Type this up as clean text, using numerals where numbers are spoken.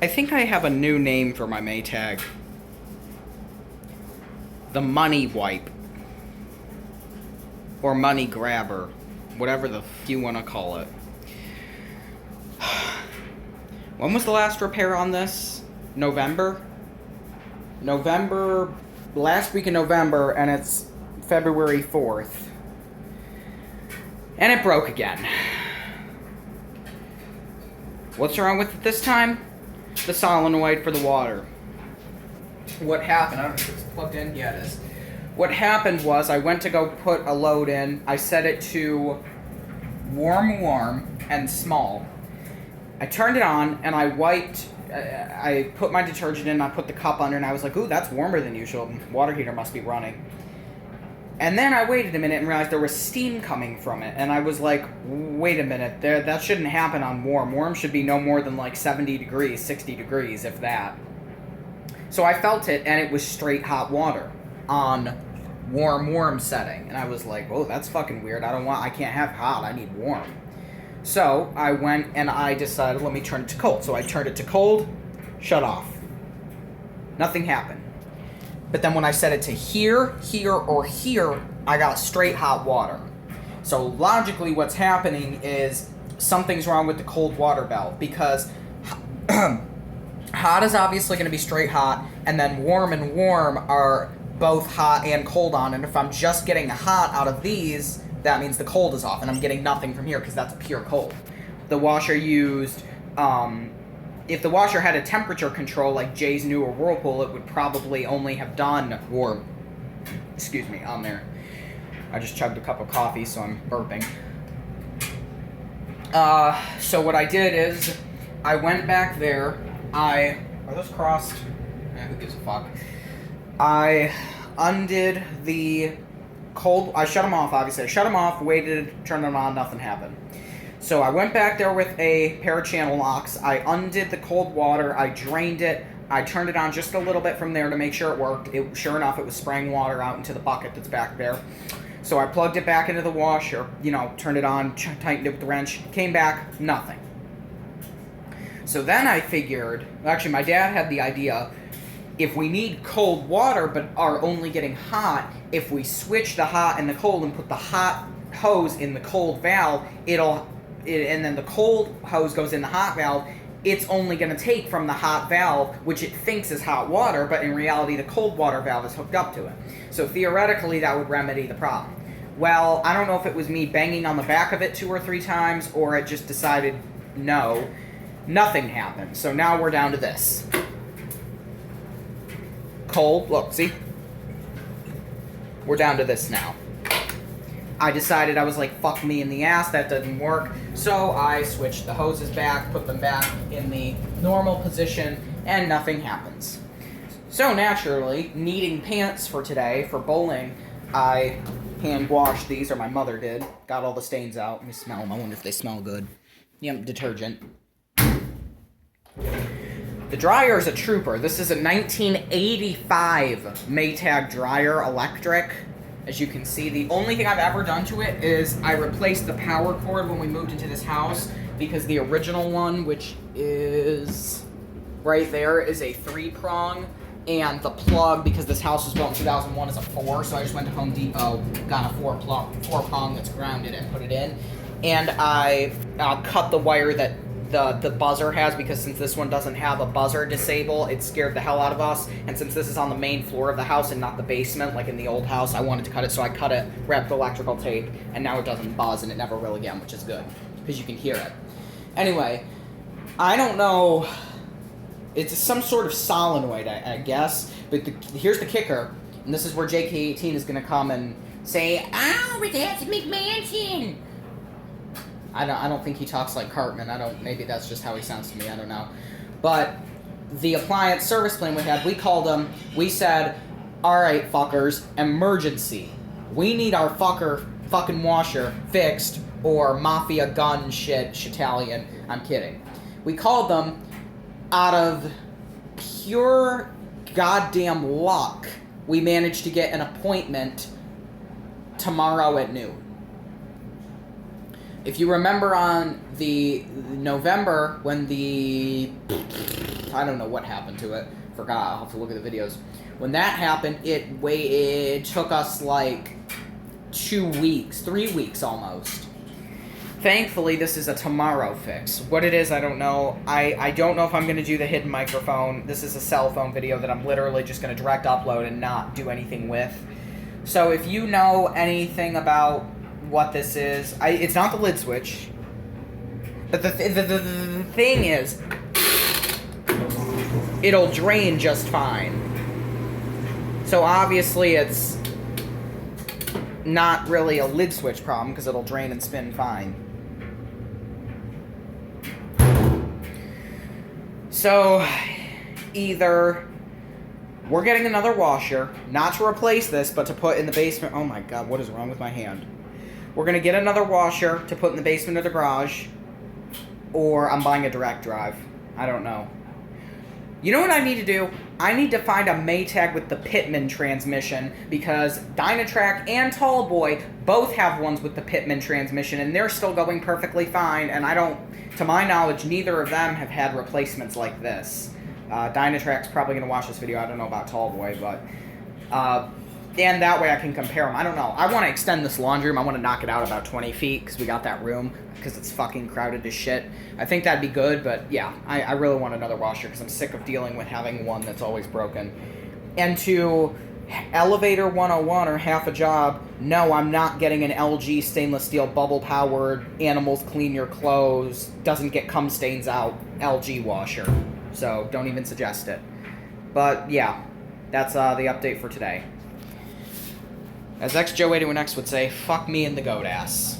I think I have a new name for my Maytag. The Money Wipe. Or Money Grabber. Whatever the f you want to call it. When was the last repair on this? November? Last week in November, and it's February 4th. And it broke again. What's wrong with it this time? The solenoid for the water. What happened? I don't know if it's plugged in. Yeah, it is. What happened was I went to go put a load in. I set it to warm, and small. I turned it on, and I wiped. I put my detergent in, I put the cup under, and I was like, ooh, that's warmer than usual. Water heater must be running. And then I waited a minute and realized there was steam coming from it. And I was like, wait a minute, that shouldn't happen on warm. Warm should be no more than like 70 degrees, 60 degrees, if that. So I felt it, and it was straight hot water on warm setting. And I was like, oh, that's fucking weird. I can't have hot, I need warm. So I went and I decided, let me turn it to cold. So I turned it to cold, shut off. Nothing happened. But then when I set it to here, or here, I got straight hot water. So logically what's happening is something's wrong with the cold water valve, because hot is obviously going to be straight hot, and then warm and warm are both hot and cold on, and if I'm just getting hot out of these, that means the cold is off, and I'm getting nothing from here because that's pure cold. The washer used, if the washer had a temperature control like Jay's new or Whirlpool, it would probably only have done warm. Excuse me, on there. I just chugged a cup of coffee, so I'm burping. So what I did is, I went back there, are those crossed? Who gives a fuck? I undid the cold, I shut them off, obviously. I shut them off, waited, turned them on, nothing happened. So I went back there with a pair of channel locks, I undid the cold water, I drained it, I turned it on just a little bit from there to make sure it worked. Sure enough, it was spraying water out into the bucket that's back there. So I plugged it back into the washer, turned it on, tightened it with the wrench, came back, nothing. So then I figured, actually my dad had the idea, if we need cold water but are only getting hot, if we switch the hot and the cold and put the hot hose in the cold valve, and then the cold hose goes in the hot valve, it's only going to take from the hot valve, which it thinks is hot water, but in reality the cold water valve is hooked up to it. So theoretically that would remedy the problem. Well, I don't know if it was me banging on the back of it 2 or 3 times, or it just decided no. Nothing happened. So now we're down to this. Cold, look, see? We're down to this now. I decided, I was like, fuck me in the ass, that doesn't work. So I switched the hoses back, put them back in the normal position, and nothing happens. So naturally, needing pants for today, for bowling, I hand washed these, or my mother did. Got all the stains out. Let me smell them. I wonder if they smell good. Yep, detergent. The dryer is a trooper. This is a 1985 Maytag dryer, electric. As you can see, the only thing I've ever done to it is I replaced the power cord when we moved into this house, because the original one, which is right there, is a 3-prong, and the plug, because this house was built in 2001, is a 4, so I just went to Home Depot, got a 4-prong that's grounded and put it in, and I cut the wire that the buzzer has, because since this one doesn't have a buzzer disable, it scared the hell out of us, and since this is on the main floor of the house and not the basement like in the old house, I wanted to cut it, so I cut it, wrapped electrical tape, and now it doesn't buzz, and it never will again, which is good, because you can hear it. Anyway, I don't know, it's some sort of solenoid, I guess, but here's the kicker, and this is where JK18 is going to come and say, "Ow, it's McMansion!" I don't think he talks like Cartman. Maybe that's just how he sounds to me. I don't know. But the appliance service plan we had, we called them. We said, "All right, fuckers, emergency. We need our fucking washer fixed, or mafia gun shit-Italian." I'm kidding. We called them. Out of pure goddamn luck, we managed to get an appointment tomorrow at noon. If you remember on the November, when the I don't know what happened to it. Forgot. I'll have to look at the videos. When that happened, it took us like 2 weeks, 3 weeks almost. Thankfully, this is a tomorrow fix. What it is, I don't know. I don't know if I'm going to do the hidden microphone. This is a cell phone video that I'm literally just going to direct upload and not do anything with. So if you know anything about what this is, it's not the lid switch. But the thing is, it'll drain just fine. So obviously it's not really a lid switch problem because it'll drain and spin fine. So either we're getting another washer, not to replace this, but to put in the basement. Oh my god, what is wrong with my hand? We're going to get another washer to put in the basement of the garage, or I'm buying a direct drive. I don't know. You know what I need to do? I need to find a Maytag with the Pitman transmission, because Dynatrac and Tallboy both have ones with the Pitman transmission, and they're still going perfectly fine, and to my knowledge, neither of them have had replacements like this. Dynatrac's probably going to watch this video. I don't know about Tallboy, but... and that way I can compare them. I don't know. I want to extend this laundry room. I want to knock it out about 20 feet, because we got that room, because it's fucking crowded as shit. I think that'd be good, but yeah, I really want another washer, because I'm sick of dealing with having one that's always broken. And to Elevator 101, or half a job, no, I'm not getting an LG stainless steel bubble-powered, animals clean your clothes, doesn't get cum stains out LG washer. So don't even suggest it. But yeah, that's the update for today. As ex-Joe81X would say, fuck me in the goat ass.